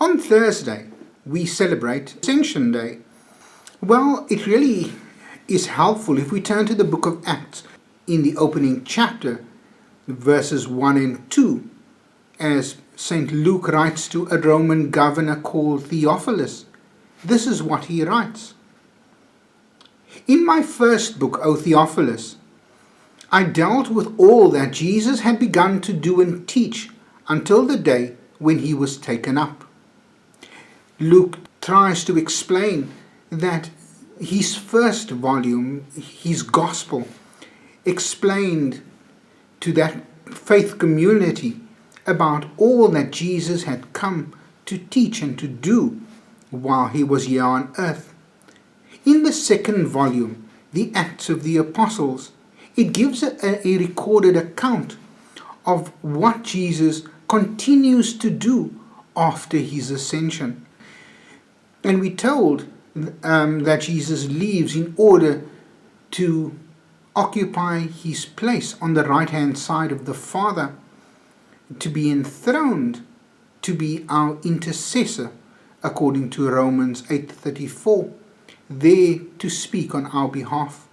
On Thursday, we celebrate Ascension Day. Well, it really is helpful if we turn to the book of Acts in the opening chapter, verses 1 and 2, as St. Luke writes to a Roman governor called Theophilus. This is what he writes. In my first book, O Theophilus, I dealt with all that Jesus had begun to do and teach until the day when he was taken up. Luke tries to explain that his first volume, his gospel, explained to that faith community about all that Jesus had come to teach and to do while he was here on earth. In the second volume, the Acts of the Apostles, it gives a recorded account of what Jesus continues to do after his ascension. And we're told that Jesus leaves in order to occupy his place on the right-hand side of the Father, to be enthroned, to be our intercessor, according to Romans 8:34, there to speak on our behalf.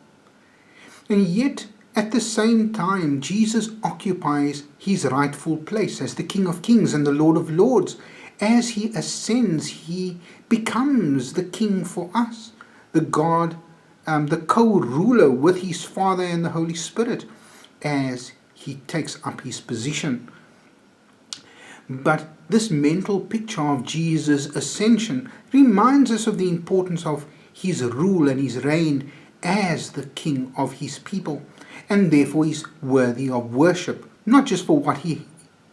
And yet, at the same time, Jesus occupies his rightful place as the King of Kings and the Lord of Lords. As he ascends, he becomes the King for us, the God, the co-ruler with his Father and the Holy Spirit, as he takes up his position. But this mental picture of Jesus' ascension reminds us of the importance of his rule and his reign as the King of his people, and therefore is worthy of worship, not just for what he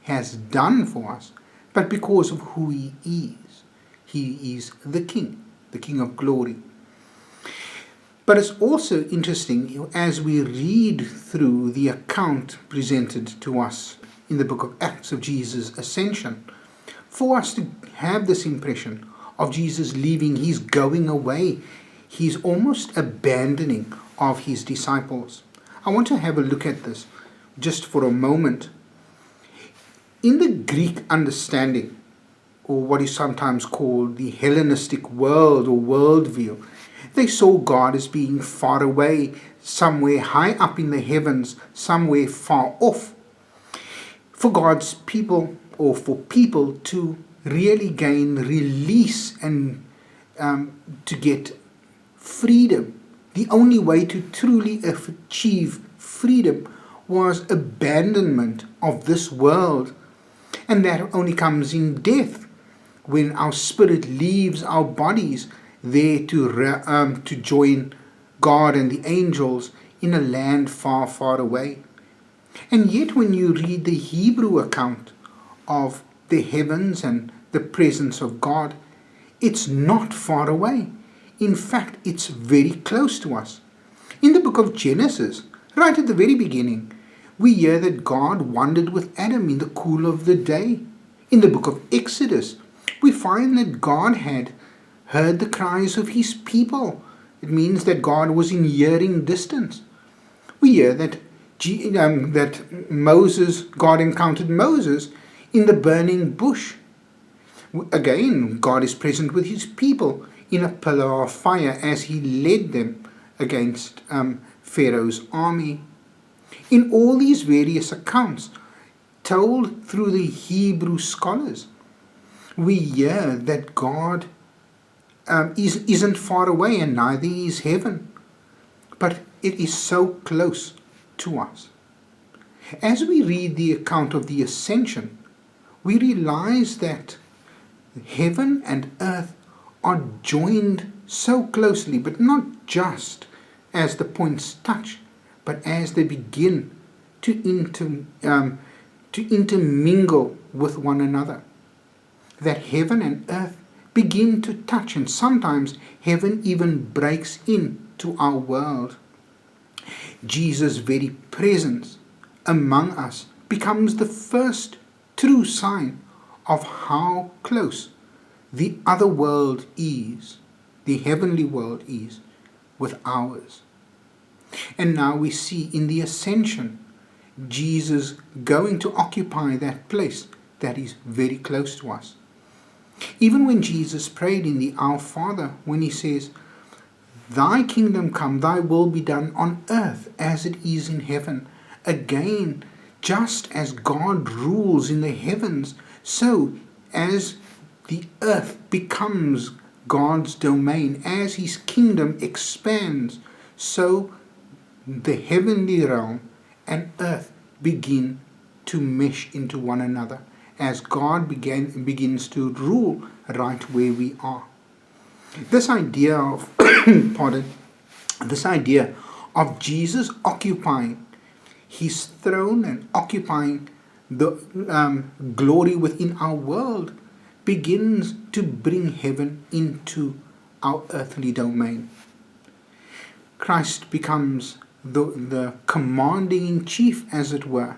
has done for us, but because of who he is. He is the King of glory. But it's also interesting as we read through the account presented to us in the book of Acts of Jesus' ascension, for us to have this impression of Jesus leaving, he's going away, he's almost abandoning of his disciples. I want to have a look at this just for a moment. In the Greek understanding, or what is sometimes called the Hellenistic world or worldview, they saw God as being far away, somewhere high up in the heavens, somewhere far off. For God's people, or for people to really gain release and to get freedom, the only way to truly achieve freedom was abandonment of this world. And that only comes in death, when our spirit leaves our bodies there to join God and the angels in a land far, far away. And yet when you read the Hebrew account of the heavens and the presence of God, it's not far away. In fact, it's very close to us. In the book of Genesis, right at the very beginning, we hear that God wandered with Adam in the cool of the day. In the book of Exodus, we find that God had heard the cries of his people. It means that God was in hearing distance. We hear that God encountered Moses in the burning bush. Again, God is present with his people in a pillar of fire as he led them against Pharaoh's army. In all these various accounts, told through the Hebrew scholars, we hear that God isn't far away, and neither is heaven, but it is so close to us. As we read the account of the Ascension, we realize that heaven and earth are joined so closely, but not just as the points touch, but as they begin to intermingle with one another. That heaven and earth begin to touch, and sometimes heaven even breaks into our world. Jesus' very presence among us becomes the first true sign of how close the other world is, the heavenly world is, with ours. And now we see in the Ascension, Jesus going to occupy that place that is very close to us. Even when Jesus prayed in the Our Father, when he says, "Thy kingdom come, thy will be done on earth as it is in heaven." Again, just as God rules in the heavens, so as the earth becomes God's domain, as his kingdom expands, so the heavenly realm and earth begin to mesh into one another as God begins to rule right where we are. This idea of this idea of Jesus occupying his throne and occupying the glory within our world begins to bring heaven into our earthly domain. Christ becomes the commanding in chief, as it were.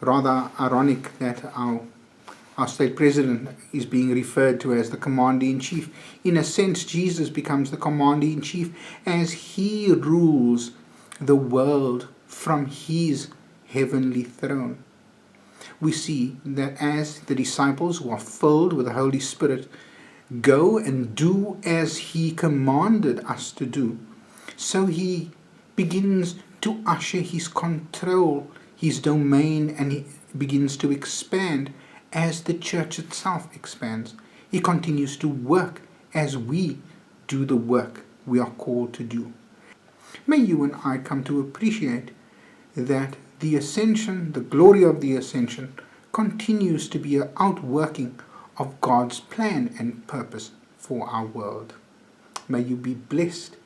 Rather ironic that our state president is being referred to as the commander in chief. In a sense, Jesus becomes the commander in chief as he rules the world from his heavenly throne. We see that as the disciples who are filled with the Holy Spirit go and do as he commanded us to do, so he begins to usher his control, his domain, and he begins to expand as the church itself expands. He continues to work as we do the work we are called to do. May you and I come to appreciate that the ascension, the glory of the ascension, continues to be an outworking of God's plan and purpose for our world. May you be blessed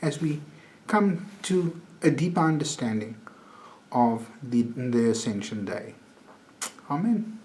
as we come to a deeper understanding of the Ascension Day. Amen.